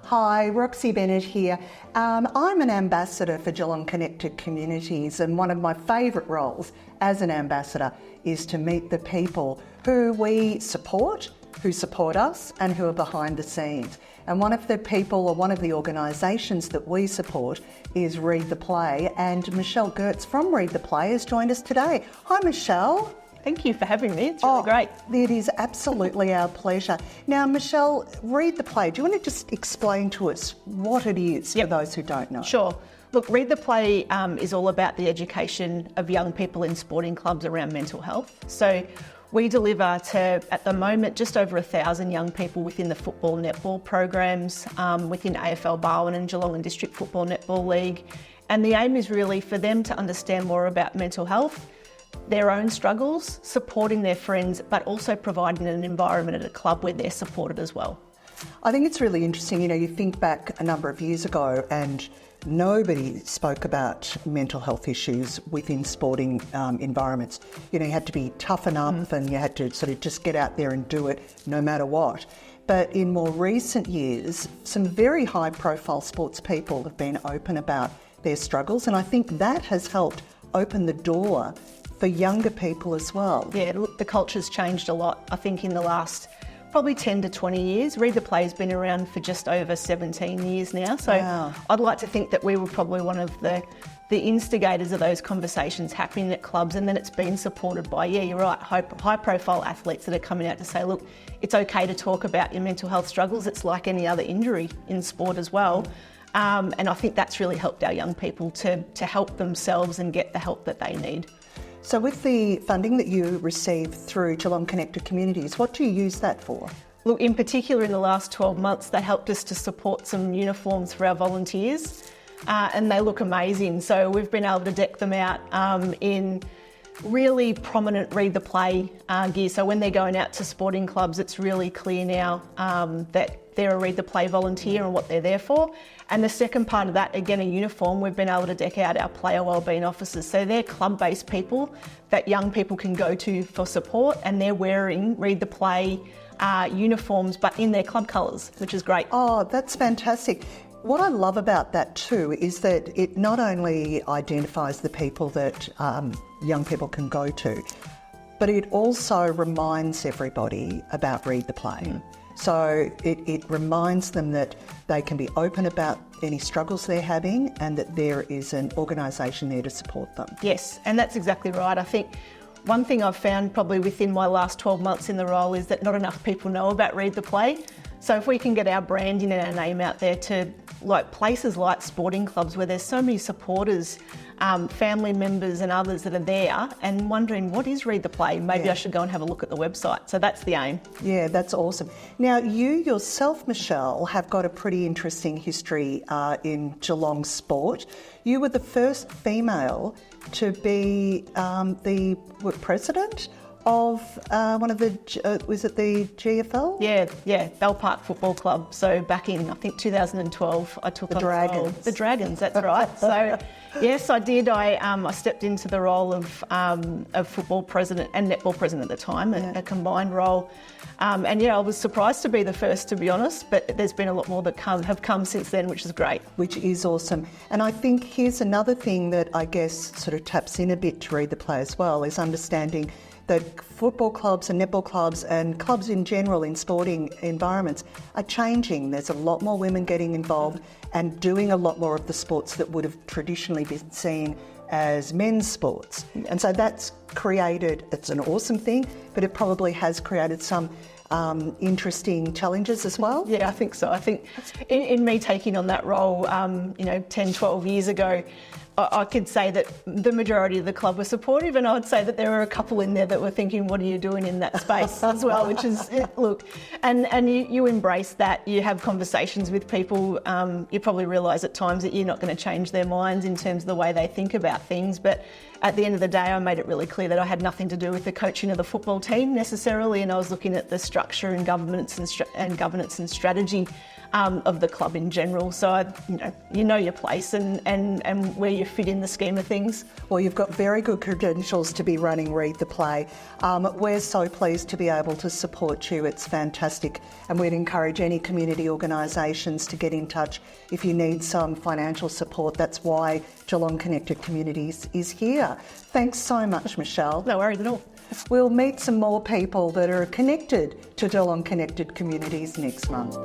Hi, Roxie Bennett here. I'm an ambassador for Geelong Connected Communities, and one of my favourite roles as an ambassador is to meet the people who we support, who support us, and who are behind the scenes. And one of the people or one of the organisations that we support is Read the Play, and Michelle Gerdtz from Read the Play has joined us today. Hi, Michelle. Thank you for having me. It's really great. It is absolutely our pleasure. Now, Michelle, Read the Play. Do you want to just explain to us what it is for those who don't know? Sure. Look, Read the Play is all about the education of young people in sporting clubs around mental health. So we deliver to, at the moment, just over 1,000 young people within the football netball programs, within AFL Barwon and Geelong and District Football Netball League. And the aim is really for them to understand more about mental health, their own struggles, supporting their friends, but also providing an environment at a club where they're supported as well. I think it's really interesting, you think back a number of years ago and nobody spoke about mental health issues within sporting environments. You had to be toughen up and you had to sort of just get out there and do it no matter what. But in more recent years, some very high profile sports people have been open about their struggles, and I think that has helped open the door for younger people as well. Yeah, look, the culture's changed a lot, I think, in the last probably 10 to 20 years. Read the Play has been around for just over 17 years now. So wow. I'd like to think that we were probably one of the instigators of those conversations happening at clubs, and then it's been supported by, you're right, high profile athletes that are coming out to say, look, it's okay to talk about your mental health struggles. It's like any other injury in sport as well. And I think that's really helped our young people to help themselves and get the help that they need. So with the funding that you receive through Geelong Connected Communities, what do you use that for? Look, in particular in the last 12 months, they helped us to support some uniforms for our volunteers, and they look amazing. So we've been able to deck them out in really prominent Read the Play gear. So when they're going out to sporting clubs, it's really clear now that they're a Read the Play volunteer and what they're there for. And the second part of that, again, a uniform, we've been able to deck out our player wellbeing officers. So they're club-based people that young people can go to for support, and they're wearing Read the Play uniforms, but in their club colours, which is great. Oh, that's fantastic. What I love about that too is that it not only identifies the people that young people can go to, but it also reminds everybody about Read the Play. So it reminds them that they can be open about any struggles they're having and that there is an organisation there to support them. Yes, and that's exactly right. I think one thing I've found probably within my last 12 months in the role is that not enough people know about Read the Play. So if we can get our branding and our name out there to places like sporting clubs where there's so many supporters, family members and others that are there and wondering, what is Read the Play? Maybe I should go and have a look at the website. So that's the aim. Yeah, that's awesome. Now, you yourself, Michelle, have got a pretty interesting history in Geelong sport. You were the first female to be the president of one of the, was it the GFL? Yeah, Bell Park Football Club. So back in, I think, 2012, I took on the Dragons. The Dragons, that's right. So yes, I did. I stepped into the role of football president and netball president at the time, a combined role. And I was surprised to be the first, to be honest, but there's been a lot more that have come since then, which is great. Which is awesome. And I think here's another thing that I guess sort of taps in a bit to Read the Play as well, is understanding that football clubs and netball clubs and clubs in general in sporting environments are changing. There's a lot more women getting involved and doing a lot more of the sports that would have traditionally been seen as men's sports. And so that's created, it's an awesome thing, but it probably has created some interesting challenges as well. Yeah, I think so. I think in me taking on that role, 10, 12 years ago, I could say that the majority of the club were supportive, and I would say that there were a couple in there that were thinking, what are you doing in that space as well, which is, look, and you embrace that. You have conversations with people. You probably realise at times that you're not going to change their minds in terms of the way they think about things, but at the end of the day, I made it really clear that I had nothing to do with the coaching of the football team necessarily, and I was looking at the structure and governance and strategy of the club in general. So, you know your place and where you fit in the scheme of things. Well, you've got very good credentials to be running Read the Play. We're so pleased to be able to support you. It's fantastic. And we'd encourage any community organisations to get in touch if you need some financial support. That's why Geelong Connected Communities is here. Thanks so much, Michelle. No worries at all. We'll meet some more people that are connected to Geelong Connected Communities next month.